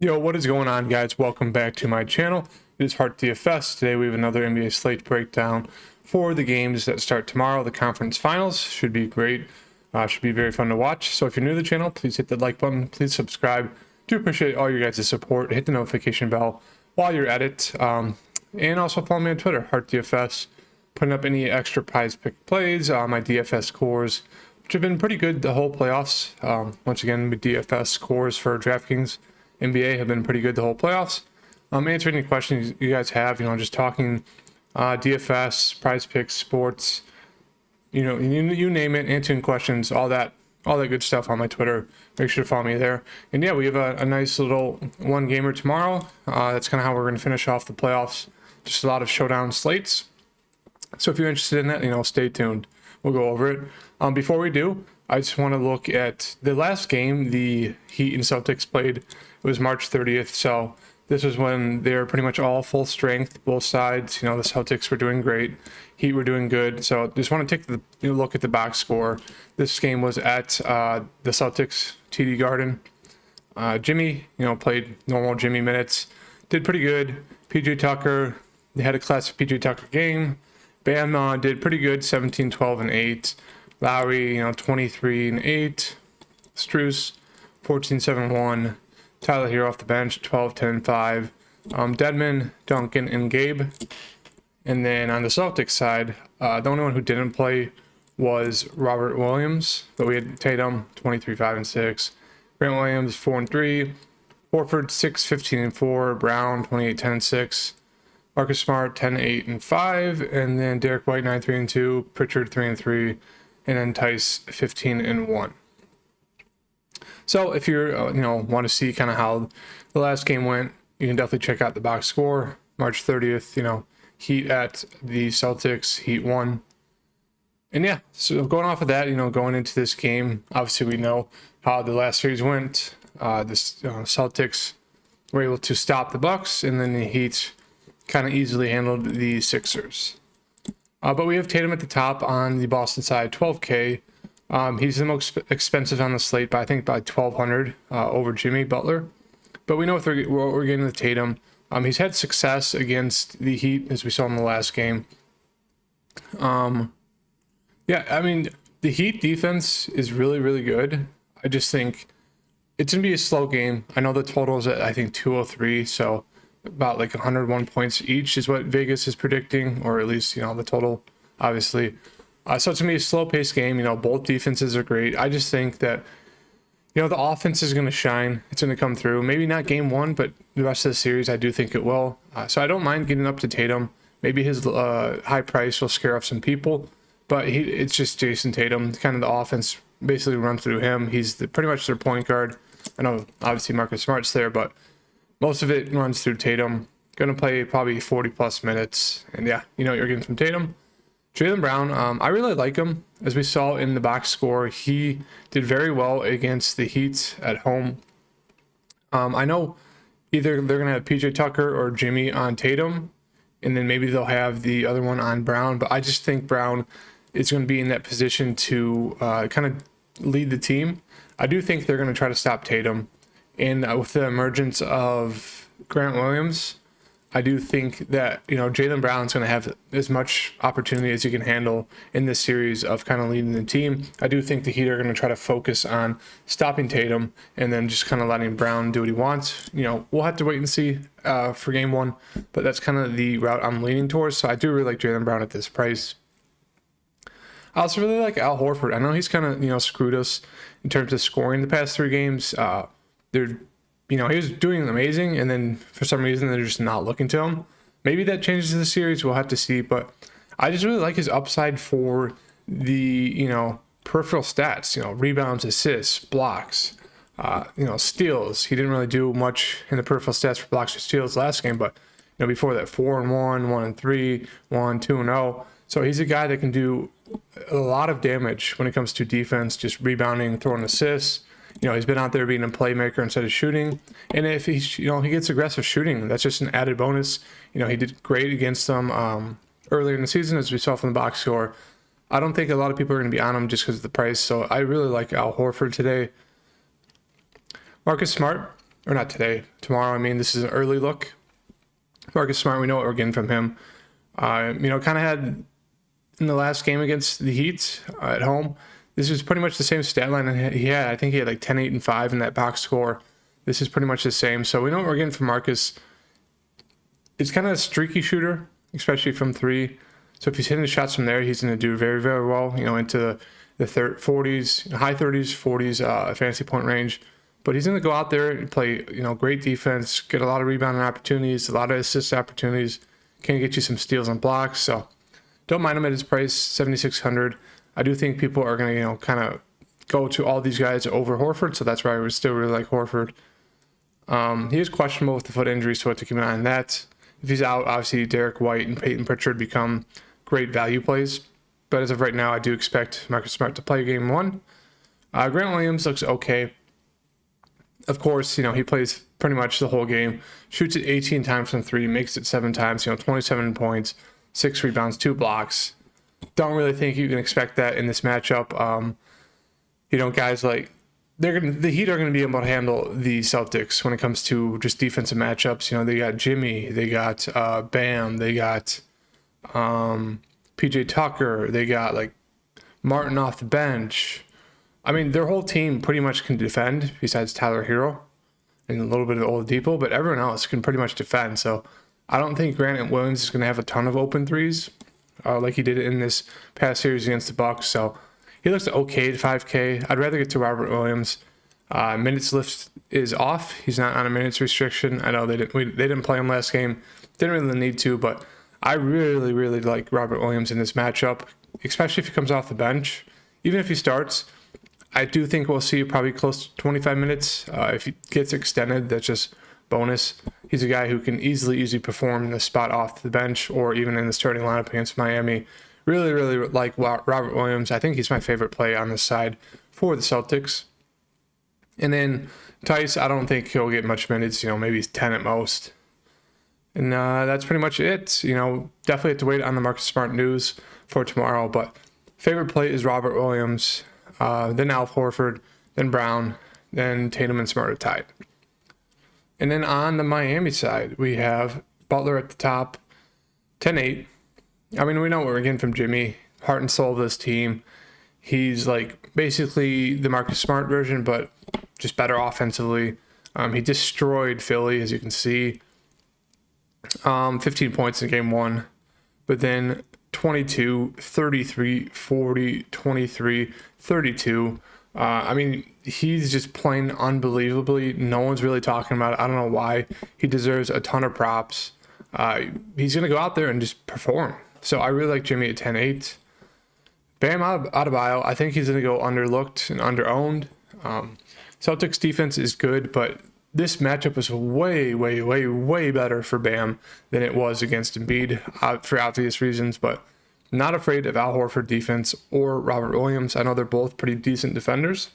Yo, what is going on, guys? Welcome back to my channel. It is Heart DFS. Today we have another NBA slate breakdown for the games that start tomorrow. The conference finals should be great. Should be very fun to watch. So if you're new to the channel, please hit the like button. Please subscribe. Do appreciate all your guys' support. Hit the notification bell while you're at it. And also follow me on Twitter, Heart DFS. Putting up any extra prize pick plays, my DFS scores, which have been pretty good the whole playoffs. Once again, the DFS scores for Draftkings NBA have been pretty good the whole playoffs. Answering any questions you guys have, just talking DFS, prize picks, sports, you name it, answering questions, all that good stuff on my Twitter. Make sure to follow me there. And yeah, we have a nice little one gamer tomorrow. That's kind of how we're going to finish off the playoffs. Just a lot of showdown slates. So if you're interested in that, stay tuned. We'll go over it. Before we do, I just want to look at the last game the Heat and Celtics played. It was March 30th, so this was when they're pretty much all full strength, both sides. The Celtics were doing great, Heat were doing good. So just want to take the look at the box score. This game was at the Celtics TD Garden. Jimmy, played normal Jimmy minutes, did pretty good. PJ Tucker, they had a classic PJ Tucker game. Bam did pretty good, 17, 12, and 8. Lowry, 23 and 8. Strus, 14, 7, 1. Tyler here off the bench, 12, 10, 5. Dedmon, Duncan, and Gabe. And then on the Celtics side, the only one who didn't play was Robert Williams. But we had Tatum, 23, 5, and 6. Grant Williams, 4 and 3. Horford, 6, 15, and 4. Brown, 28, 10, and 6. Marcus Smart, 10, 8, and 5. And then Derek White, 9, 3, and 2. Pritchard, 3, and 3. And then Tice, 15, and 1. So if you want to see kind of how the last game went, you can definitely check out the box score. March 30th, Heat at the Celtics, Heat won. And yeah, so going off of that, going into this game, obviously we know how the last series went. Celtics were able to stop the Bucks, and then the Heat kind of easily handled the Sixers. But we have Tatum at the top on the Boston side, 12K. He's the most expensive on the slate, I think by 1,200 over Jimmy Butler. But we know what we're getting with Tatum. He's had success against the Heat, as we saw in the last game. The Heat defense is really, really good. I just think it's going to be a slow game. I know the total is at, I think, 203, so about like 101 points each is what Vegas is predicting, or at least, the total, obviously. So it's going to be a slow-paced game. Both defenses are great. I just think that, the offense is going to shine. It's going to come through. Maybe not game one, but the rest of the series, I do think it will. So I don't mind getting up to Tatum. Maybe his high price will scare off some people, but it's just Jason Tatum. Kind of the offense basically runs through him. He's pretty much their point guard. I know, obviously, Marcus Smart's there, but most of it runs through Tatum. Going to play probably 40-plus minutes. And yeah, you're getting from Tatum. Jaylen Brown, I really like him. As we saw in the box score, he did very well against the Heat at home. I know either they're going to have PJ Tucker or Jimmy on Tatum, and then maybe they'll have the other one on Brown. But I just think Brown is going to be in that position to kind of lead the team. I do think they're going to try to stop Tatum. And with the emergence of Grant Williams, I do think that, Jaylen Brown's going to have as much opportunity as he can handle in this series of kind of leading the team. I do think the Heat are going to try to focus on stopping Tatum and then just kind of letting Brown do what he wants. We'll have to wait and see for game one, but that's kind of the route I'm leaning towards. So I do really like Jaylen Brown at this price. I also really like Al Horford. I know he's kind of, screwed us in terms of scoring the past 3 games. He was doing amazing, and then for some reason they're just not looking to him. Maybe that changes the series. We'll have to see. But I just really like his upside for the peripheral stats. Rebounds, assists, blocks, steals. He didn't really do much in the peripheral stats for blocks or steals last game, but before that, 4 and 1, 1 and 3, 1, 2 and 0. So he's a guy that can do a lot of damage when it comes to defense, just rebounding, throwing assists. He's been out there being a playmaker instead of shooting. And if he gets aggressive shooting, that's just an added bonus. He did great against them earlier in the season, as we saw from the box score. I don't think a lot of people are going to be on him just because of the price. So I really like Al Horford today. Marcus Smart, or not today, tomorrow. I mean, this is an early look. Marcus Smart, we know what we're getting from him. Kind of had in the last game against the Heat at home. This is pretty much the same stat line he had. I think he had like 10, 8, and 5 in that box score. This is pretty much the same. So we know what we're getting from Marcus. It's kind of a streaky shooter, especially from 3. So if he's hitting the shots from there, he's going to do very, very well, into the 40s, high 30s, 40s fantasy point range. But he's going to go out there and play, great defense, get a lot of rebounding opportunities, a lot of assist opportunities, can get you some steals and blocks. So don't mind him at his price, $7,600. I do think people are going to, kind of go to all these guys over Horford. So that's why I would still really like Horford. He is questionable with the foot injury, so I have to keep an eye on that. If he's out, obviously Derek White and Peyton Pritchard become great value plays. But as of right now, I do expect Marcus Smart to play game 1. Grant Williams looks okay. Of course, he plays pretty much the whole game. Shoots it 18 times from 3, makes it 7 times, 27 points, 6 rebounds, 2 blocks. Don't really think you can expect that in this matchup. Guys like the Heat are going to be able to handle the Celtics when it comes to just defensive matchups. They got Jimmy, they got Bam, they got PJ Tucker, they got like Martin off the bench. I mean, their whole team pretty much can defend besides Tyler Hero and a little bit of Oladipo, but everyone else can pretty much defend. So I don't think Grant Williams is going to have a ton of open threes like he did in this past series against the Bucks. So he looks okay at 5K. I'd rather get to Robert Williams. Minutes list is off. He's not on a minutes restriction. I know they didn't play him last game. Didn't really need to, but I really, really like Robert Williams in this matchup, especially if he comes off the bench. Even if he starts, I do think we'll see probably close to 25 minutes. If he gets extended, that's just bonus. He's a guy who can easily perform in the spot off the bench or even in the starting lineup against Miami. Really, really like Robert Williams. I think he's my favorite play on this side for the Celtics. And then Tice, I don't think he'll get much minutes, maybe 10 at most. And that's pretty much it. Definitely have to wait on the Marcus Smart news for tomorrow. But favorite play is Robert Williams, then Al Horford, then Brown, then Tatum and Smart are tied. And then on the Miami side, we have Butler at the top, 10-8. I mean, we know what we're getting from Jimmy, heart and soul of this team. He's like basically the Marcus Smart version, but just better offensively. He destroyed Philly, as you can see. 15 points in game 1, but then 22, 33, 40, 23, 32. I mean, he's just playing unbelievably. No one's really talking about it. I don't know why. He deserves a ton of props. He's going to go out there and just perform. So I really like Jimmy at 10-8. Bam Adebayo, I think he's going to go underlooked and underowned. Celtics defense is good, but this matchup was way better for Bam than it was against Embiid for obvious reasons, but not afraid of Al Horford defense or Robert Williams. I know they're both pretty decent defenders,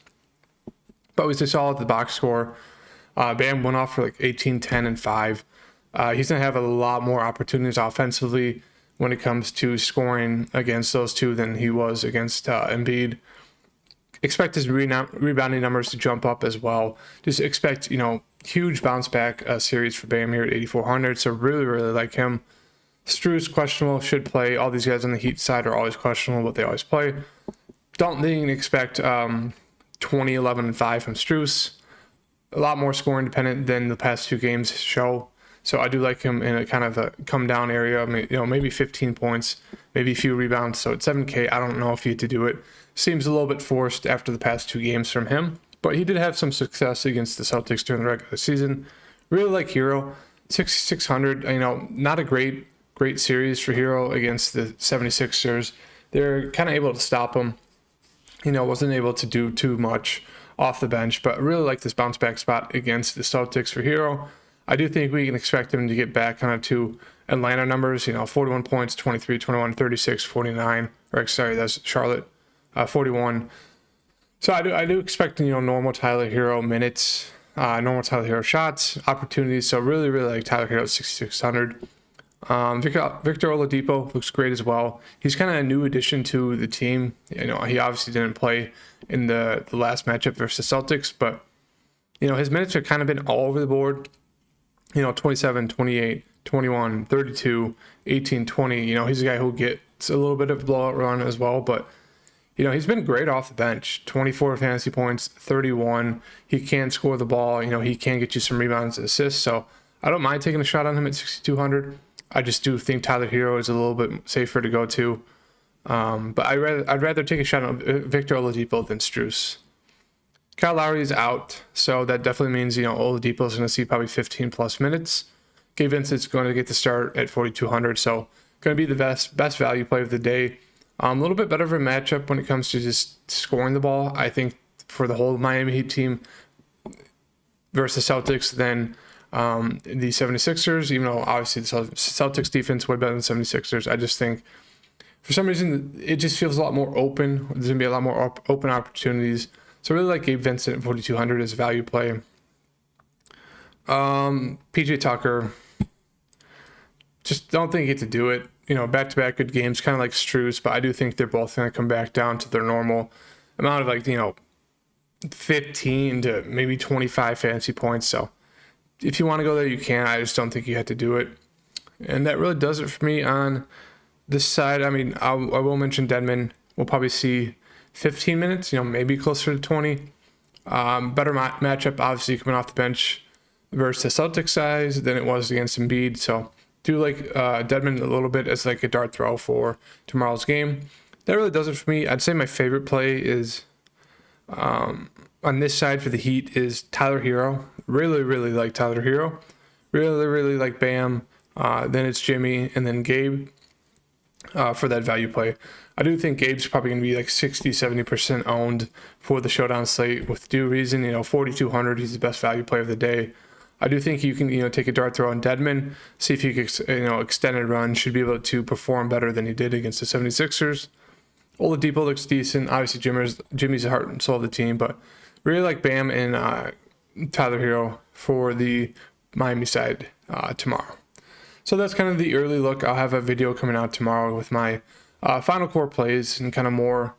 but we just saw at the box score, Bam went off for like 18, 10, and 5. He's going to have a lot more opportunities offensively when it comes to scoring against those two than he was against Embiid. Expect his rebounding numbers to jump up as well. Just expect, huge bounce back series for Bam here at 8,400. So really, really like him. Strus questionable, should play. All these guys on the Heat side are always questionable, but they always play. Don't think you can expect 20, 11, and 5 from Strus. A lot more scoring dependent than the past 2 games show. So I do like him in a kind of a come down area. I mean, maybe 15 points, maybe a few rebounds. So at 7K, I don't know if you had to do it. Seems a little bit forced after the past 2 games from him, but he did have some success against the Celtics during the regular season. Really like Hero, 6,600. Not a great series for Hero against the 76ers. They're kind of able to stop him. Wasn't able to do too much off the bench, but really like this bounce back spot against the Celtics for Hero. I do think we can expect him to get back kind of to Atlanta numbers, 41 points, 23, 21, 36, 49, that's Charlotte, 41. So I do expect, normal Tyler Hero minutes, normal Tyler Hero shots, opportunities. So really, really like Tyler Hero at 6,600. Victor Oladipo looks great as well. He's kind of a new addition to the team. He obviously didn't play in the last matchup versus Celtics, but His minutes have kind of been all over the board. 27, 28, 21, 32, 18, 20. He's a guy who gets a little bit of blowout run as well, but he's been great off the bench. 24 fantasy points, 31. He can score the ball. He can get you some rebounds and assists. So I don't mind taking a shot on him at 6,200. I just do think Tyler Hero is a little bit safer to go to. But I'd rather take a shot on Victor Oladipo than Strus. Kyle Lowry is out, so that definitely means Oladipo is going to see probably 15 plus minutes. Gabe Vincent's going to get the start at 4,200, so going to be the best value play of the day. A little bit better of a matchup when it comes to just scoring the ball. I think for the whole Miami Heat team versus Celtics than the 76ers, even though obviously the Celtics defense way better than 76ers. I just think for some reason it just feels a lot more open. There's going to be a lot more open opportunities. So I really like Gabe Vincent at 4,200 as a value play. PJ Tucker, just don't think you get to do it. Back-to-back good games, kind of like Strus, but I do think they're both going to come back down to their normal amount of 15 to maybe 25 fantasy points. So if you want to go there, you can. I just don't think you have to do it. And that really does it for me on this side. I mean, I will mention Dedmon. We'll probably see 15 minutes, maybe closer to 20. Better matchup, obviously, coming off the bench versus the Celtics size than it was against Embiid. So do like Dedmon a little bit as like a dart throw for tomorrow's game. That really does it for me. I'd say my favorite play is on this side for the Heat is Tyler Hero. Really, really like Tyler Hero. Really, really like Bam. Then it's Jimmy and then Gabe for that value play. I do think Gabe's probably going to be like 60-70% owned for the Showdown slate with due reason. 4,200, he's the best value play of the day. I do think you can take a dart throw on Dedmon, see if you can extended run, should be able to perform better than he did against the 76ers. Oladipo looks decent. Obviously, Jimmy's the heart and soul of the team, but really like Bam and Tyler Hero for the Miami side tomorrow. So that's kind of the early look. I'll have a video coming out tomorrow with my final core plays and kind of more.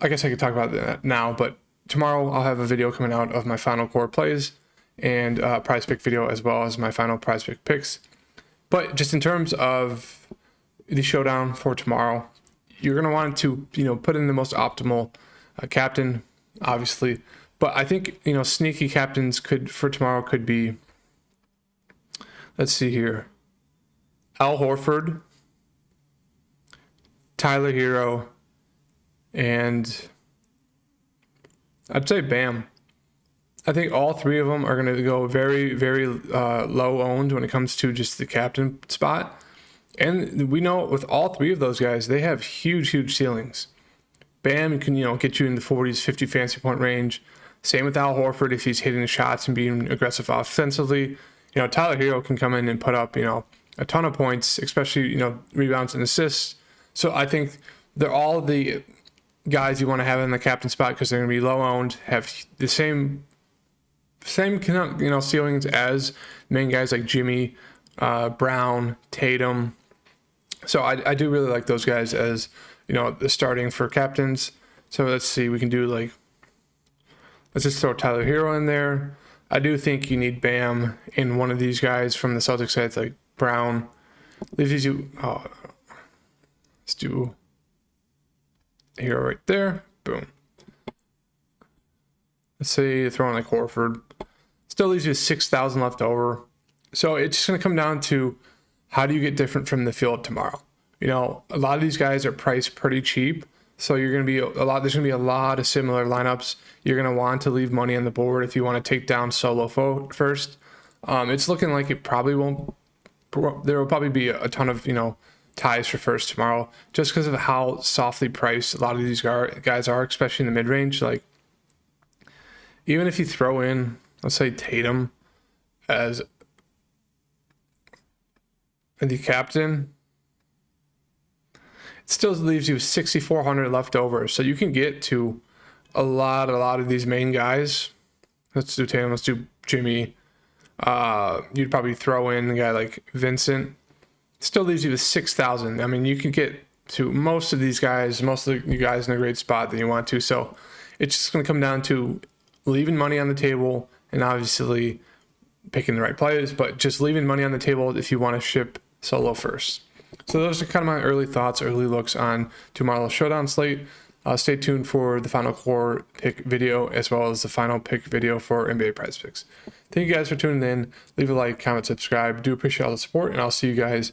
I guess I could talk about that now, but tomorrow I'll have a video coming out of my final core plays and prize pick video as well as my final prize pick picks. But just in terms of the showdown for tomorrow, you're going to want to put in the most optimal captain, obviously. But I think sneaky captains for tomorrow could be, let's see here, Al Horford, Tyler Hero, and I'd say Bam. I think all three of them are going to go very, very low owned when it comes to just the captain spot. And we know with all three of those guys, they have huge, huge ceilings. Bam can, get you in the 40s, 50 fantasy point range. Same with Al Horford if he's hitting the shots and being aggressive offensively. Tyler Hero can come in and put up, a ton of points, especially, rebounds and assists. So I think they're all the guys you want to have in the captain spot because they're going to be low owned, have the same ceilings as main guys like Jimmy, Brown, Tatum. So I do really like those guys as the starting for captains. So let's see, we can do let's just throw Tyler Hero in there. I do think you need Bam in one of these guys from the Celtics side, like Brown. Let's do Hero right there. Boom. Let's say you throw in like Horford. Still leaves you 6,000 left over. So it's just going to come down to how do you get different from the field tomorrow? A lot of these guys are priced pretty cheap. So there's going to be a lot of similar lineups. You're going to want to leave money on the board if you want to take down solo first. It's looking like it probably won't. There will probably be a ton of, ties for first tomorrow just because of how softly priced a lot of these guys are, especially in the mid-range. Like, even if you throw in, let's say, Tatum as the captain, it still leaves you 6,400 left over. So you can get to a lot of these main guys. Let's do Tatum. Let's do Jimmy. You'd probably throw in a guy like Vincent. Still leaves you with 6,000. I mean, you can get to most of these guys, most of you guys in a great spot that you want to. So it's just going to come down to leaving money on the table, and obviously picking the right players, but just leaving money on the table if you want to ship solo first. So those are kind of my early thoughts, early looks on tomorrow's Showdown slate. Stay tuned for the final core pick video as well as the final pick video for NBA Prize Picks. Thank you guys for tuning in. Leave a like, comment, subscribe. Do appreciate all the support, and I'll see you guys,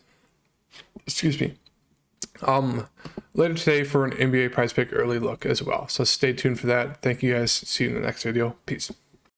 later today for an NBA Prize Pick early look as well. So stay tuned for that. Thank you guys. See you in the next video. Peace.